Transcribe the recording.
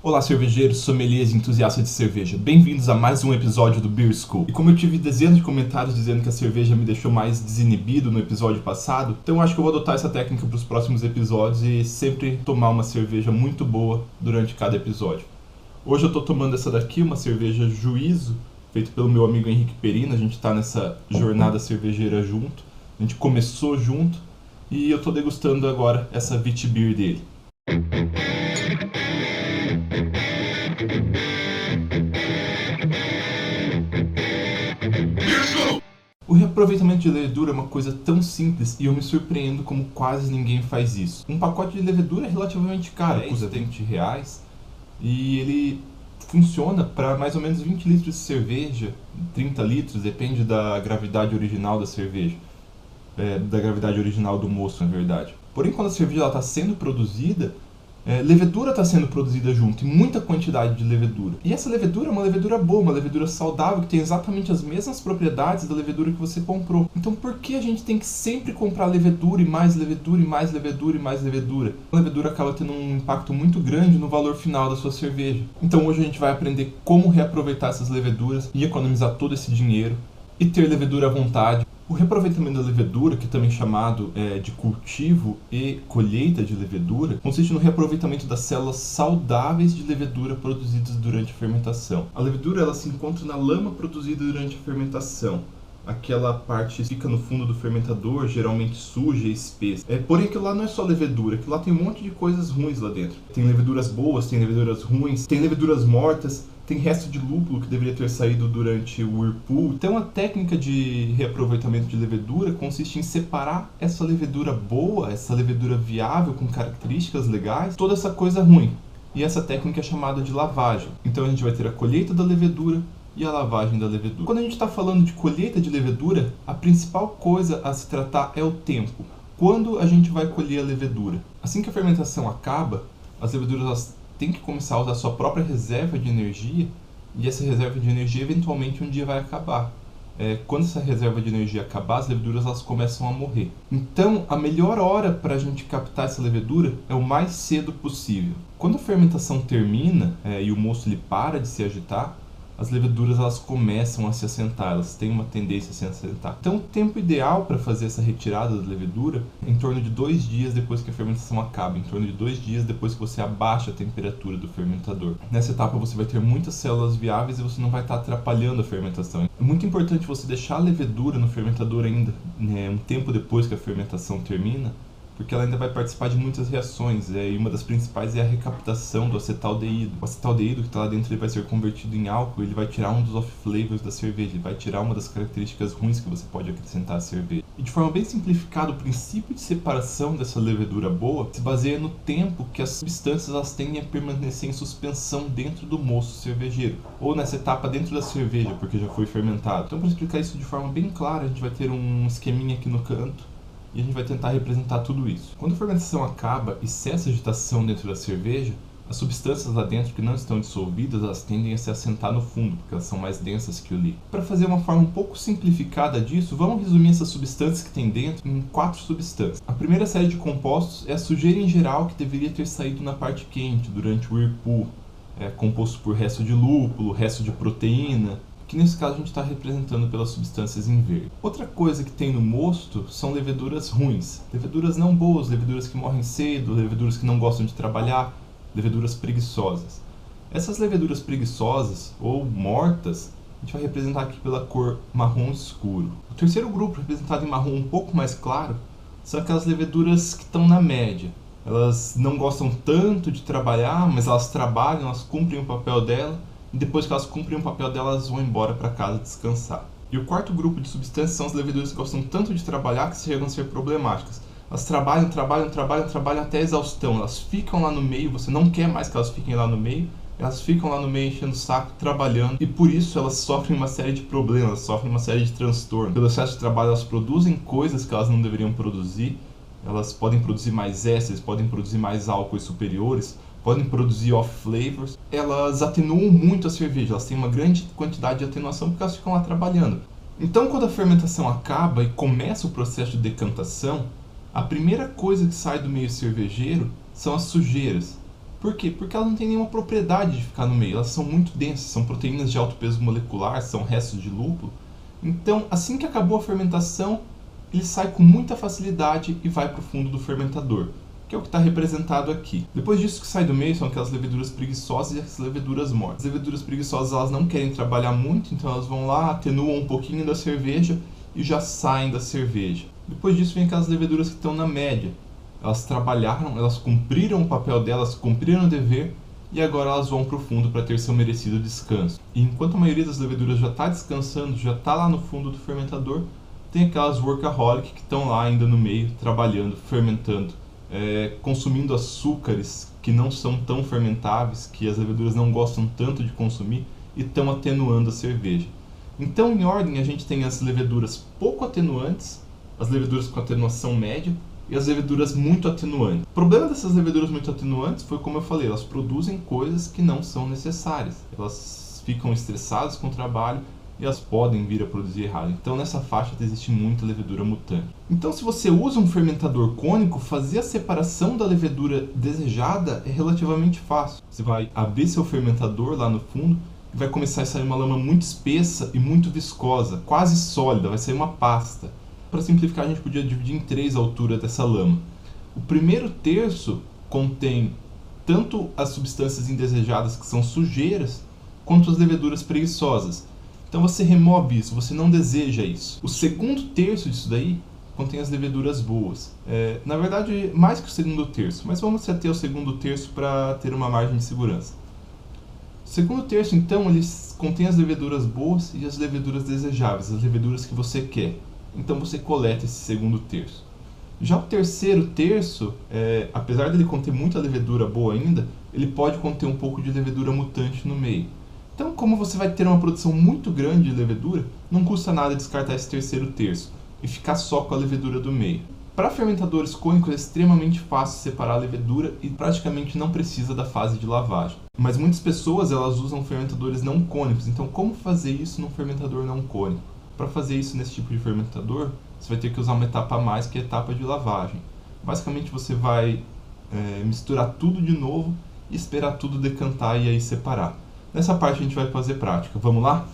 Olá cervejeiros, sommeliers e entusiastas de cerveja, bem-vindos a mais um episódio do Beer School. E como eu tive dezenas de comentários dizendo que a cerveja me deixou mais desinibido no episódio passado, então eu acho que eu vou adotar essa técnica para os próximos episódios e sempre tomar uma cerveja muito boa durante cada episódio. Hoje eu estou tomando essa daqui, uma cerveja Juízo, feita pelo meu amigo Henrique Perina. A gente está nessa jornada cervejeira junto, a gente começou junto e eu estou degustando agora essa Witbier dele. O reaproveitamento de levedura é uma coisa tão simples e eu me surpreendo como quase ninguém faz isso. Um pacote de levedura é relativamente caro, custa R$20, e ele funciona para mais ou menos 20 litros de cerveja, 30 litros, depende da gravidade original da cerveja, da gravidade original do mosto, na verdade. Porém, quando a cerveja está sendo produzida, levedura está sendo produzida junto, em muita quantidade de levedura. E essa levedura é uma levedura boa, uma levedura saudável, que tem exatamente as mesmas propriedades da levedura que você comprou. Então por que a gente tem que sempre comprar levedura e mais levedura e mais levedura e mais levedura? A levedura acaba tendo um impacto muito grande no valor final da sua cerveja. Então hoje a gente vai aprender como reaproveitar essas leveduras e economizar todo esse dinheiro e ter levedura à vontade. O reaproveitamento da levedura, que também é chamado de cultivo e colheita de levedura, consiste no reaproveitamento das células saudáveis de levedura produzidas durante a fermentação. A levedura ela se encontra na lama produzida durante a fermentação. Aquela parte fica no fundo do fermentador, geralmente suja e espessa. Porém, aquilo lá não é só levedura, aquilo lá tem um monte de coisas ruins lá dentro. Tem leveduras boas, tem leveduras ruins, tem leveduras mortas, tem resto de lúpulo que deveria ter saído durante o whirlpool. Então a técnica de reaproveitamento de levedura consiste em separar essa levedura boa, essa levedura viável, com características legais, toda essa coisa ruim. E essa técnica é chamada de lavagem. Então a gente vai ter a colheita da levedura e a lavagem da levedura. Quando a gente está falando de colheita de levedura, a principal coisa a se tratar é o tempo. Quando a gente vai colher a levedura? Assim que a fermentação acaba, as leveduras têm que começar a usar sua própria reserva de energia, e essa reserva de energia eventualmente um dia vai acabar. Quando essa reserva de energia acabar, as leveduras elas começam a morrer. Então a melhor hora para a gente captar essa levedura é o mais cedo possível. Quando a fermentação termina e o mosto ele para de se agitar, as leveduras elas começam a se assentar, elas têm uma tendência a se assentar. Então o tempo ideal para fazer essa retirada da levedura é em torno de 2 dias depois que a fermentação acaba, em torno de 2 dias depois que você abaixa a temperatura do fermentador. Nessa etapa você vai ter muitas células viáveis e você não vai estar atrapalhando a fermentação. É muito importante você deixar a levedura no fermentador ainda, um tempo depois que a fermentação termina, porque ela ainda vai participar de muitas reações, e uma das principais é a recaptação do acetaldeído. O acetaldeído que está lá dentro ele vai ser convertido em álcool, ele vai tirar um dos off-flavors da cerveja, ele vai tirar uma das características ruins que você pode acrescentar à cerveja. E de forma bem simplificada, o princípio de separação dessa levedura boa se baseia no tempo que as substâncias elas tendem a permanecer em suspensão dentro do mosto cervejeiro, ou nessa etapa dentro da cerveja, porque já foi fermentado. Então, para explicar isso de forma bem clara, a gente vai ter um esqueminha aqui no canto, e a gente vai tentar representar tudo isso. Quando a fermentação acaba e cessa a agitação dentro da cerveja, as substâncias lá dentro que não estão dissolvidas, elas tendem a se assentar no fundo, porque elas são mais densas que o líquido. Para fazer uma forma um pouco simplificada disso, vamos resumir essas substâncias que tem dentro em 4 substâncias. A primeira série de compostos é a sujeira em geral que deveria ter saído na parte quente, durante o whirlpool. Composto por resto de lúpulo, resto de proteína, que nesse caso a gente está representando pelas substâncias em verde. Outra coisa que tem no mosto são leveduras ruins, leveduras não boas, leveduras que morrem cedo, leveduras que não gostam de trabalhar, leveduras preguiçosas. Essas leveduras preguiçosas ou mortas, a gente vai representar aqui pela cor marrom escuro. O terceiro grupo, representado em marrom um pouco mais claro, são aquelas leveduras que estão na média. Elas não gostam tanto de trabalhar, mas elas trabalham, elas cumprem o papel dela, e depois que elas cumprem o papel delas, elas vão embora para casa descansar. E o quarto grupo de substâncias são as leveduras que gostam tanto de trabalhar que chegam a ser problemáticas. Elas trabalham até a exaustão, elas ficam lá no meio, você não quer mais que elas fiquem lá no meio, elas ficam lá no meio enchendo o saco, trabalhando, e por isso elas sofrem uma série de problemas, sofrem uma série de transtornos. Pelo excesso de trabalho elas produzem coisas que elas não deveriam produzir, elas podem produzir mais ésteres, podem produzir mais álcoois superiores, podem produzir off-flavors, elas atenuam muito a cerveja, elas têm uma grande quantidade de atenuação porque elas ficam lá trabalhando. Então quando a fermentação acaba e começa o processo de decantação, a primeira coisa que sai do meio cervejeiro são as sujeiras. Por quê? Porque elas não têm nenhuma propriedade de ficar no meio, elas são muito densas, são proteínas de alto peso molecular, são restos de lúpulo. Então, assim que acabou a fermentação, ele sai com muita facilidade e vai para o fundo do fermentador, que é o que está representado aqui. Depois disso, que sai do meio são aquelas leveduras preguiçosas e as leveduras mortas. As leveduras preguiçosas, elas não querem trabalhar muito, então elas vão lá, atenuam um pouquinho da cerveja e já saem da cerveja. Depois disso vem aquelas leveduras que estão na média. Elas trabalharam, elas cumpriram o papel delas, cumpriram o dever, e agora elas vão para o fundo para ter seu merecido descanso. E enquanto a maioria das leveduras já está descansando, já está lá no fundo do fermentador, tem aquelas workaholic que estão lá ainda no meio, trabalhando, fermentando, consumindo açúcares que não são tão fermentáveis, que as leveduras não gostam tanto de consumir, e estão atenuando a cerveja. Então, em ordem, a gente tem as leveduras pouco atenuantes, as leveduras com atenuação média, e as leveduras muito atenuantes. O problema dessas leveduras muito atenuantes foi, como eu falei, elas produzem coisas que não são necessárias. Elas ficam estressadas com o trabalho e elas podem vir a produzir errado. Então, nessa faixa existe muita levedura mutante. Então, se você usa um fermentador cônico, fazer a separação da levedura desejada é relativamente fácil. Você vai abrir seu fermentador lá no fundo e vai começar a sair uma lama muito espessa e muito viscosa, quase sólida, vai sair uma pasta. Para simplificar, a gente podia dividir em 3 a altura dessa lama. O primeiro terço contém tanto as substâncias indesejadas, que são sujeiras, quanto as leveduras preguiçosas. Então você remove isso, você não deseja isso. O segundo terço disso daí contém as leveduras boas. Na verdade, mais que o segundo terço, mas vamos se ater ao segundo terço para ter uma margem de segurança. O segundo terço, então, ele contém as leveduras boas e as leveduras desejáveis, as leveduras que você quer. Então você coleta esse segundo terço. Já o terceiro terço, apesar dele conter muita levedura boa ainda, ele pode conter um pouco de levedura mutante no meio. Então, como você vai ter uma produção muito grande de levedura, não custa nada descartar esse terceiro terço e ficar só com a levedura do meio. Para fermentadores cônicos é extremamente fácil separar a levedura e praticamente não precisa da fase de lavagem. Mas muitas pessoas elas usam fermentadores não cônicos, então como fazer isso num fermentador não cônico? Para fazer isso nesse tipo de fermentador, você vai ter que usar uma etapa a mais, que é a etapa de lavagem. Basicamente você vai misturar tudo de novo e esperar tudo decantar e aí separar. Nessa parte a gente vai fazer prática. Vamos lá?